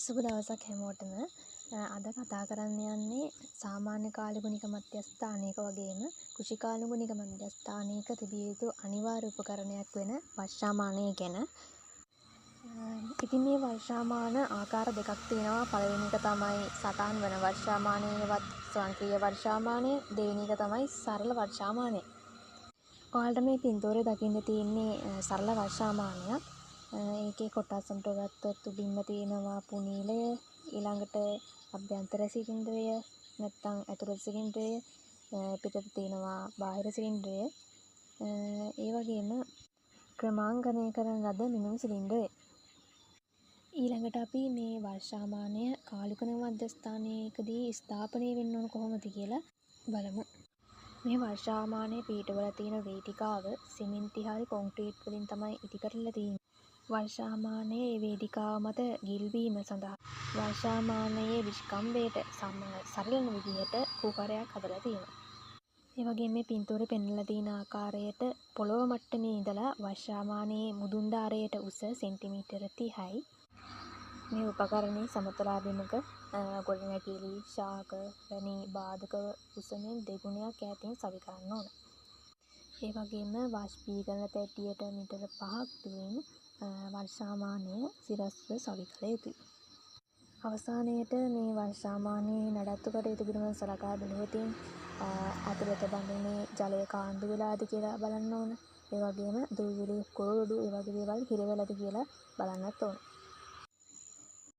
සුබ දවසක් හැමෝටම. අද කතා කරන්න යන්නේ සාමාන්‍ය කාලගුණික මධ්‍යස්ථානයක වගේම කෘෂි කාලගුණික මධ්‍යස්ථානයක තිබිය යුතු අනිවාර්ය උපකරණයක් වෙන වර්ෂාමානය ගැන. ඉතින් මේ වර්ෂාමාන ආකාර දෙකක් තියෙනවා. පළවෙනි එක තමයි සටහන් වන වර්ෂාමානයවත් ස්වයංක්‍රීය වර්ෂාමානය. දෙවෙනි එක තමයි සරල වර්ෂාමානය. ඔයාලට මේ පින්තූරේ දකින්න තියෙන්නේ සරල වර්ෂාමානයක්. ඒකේ කොටස් වලට ගත්තොත් උඩින්ම තියෙනවා පුනීලය, ඊළඟට අභ්‍යන්තර සිලින්ඩරය, නැත්නම් ඇතුළත සිලින්ඩරය, පිටත තියෙනවා බාහිර සිලින්ඩරය, ඒ වගේම ක්‍රමාංකනය කරන ලද මිනුම් සිලින්ඩරය. ඊළඟට අපි මේ වර්ෂාමානය කාලගුණික මධ්‍යස්ථානයකදී ස්ථාපනය වෙන්න ඕන කොහොමද කියලා බලමු. මේ වර්ෂාමානයේ පිටවල තියෙන වේදිකාව සිමෙන්ති හරි කොන්ක්‍රීට් වලින් තමයි ඉදි කරලා තියෙන්නේ. වර්ෂාමානයේ වේදිකාව මත ගිල්වීම සඳහා වර්ෂාමානයේ විෂ්කම්භයට සරිලන විදිහට කුහරයක් හදලා තියෙනවා. ඒ වගේම මේ පින්තූරේ පෙන්වලා තියෙන ආකාරයට පොළොව මට්ටමේ ඉඳලා වර්ෂාමානයේ මුදුන්දාරයට උස සෙන්ටිමීටර 30යි. මේ උපකරණයේ සමතලාභිමුඛ ගොඩනැගිලි ශාක වැනි බාධක උසමින් දෙගුණයක් ඈතින් සවි කරන්න ඕන. ඒ වගේම වාෂ්පීකරණ තැටියට මීටර 5ක් දුරින් වර්ෂාමානය සිරස්ව සවි කළ යුතුයි. අවසානයේට මේ වර්ෂාමානයේ නඩත්තු කටයුතු පිළිබඳව සලකා බැලුවොත් ඇතුළත බඳුනේ ජලය කාන්දු වෙලාද කියලා බලන්න ඕන. ඒ වගේම දුවිලි කුරුළු ඒ වගේ දේවල් හිර වෙලාද කියලා බලන්නත් ඕන.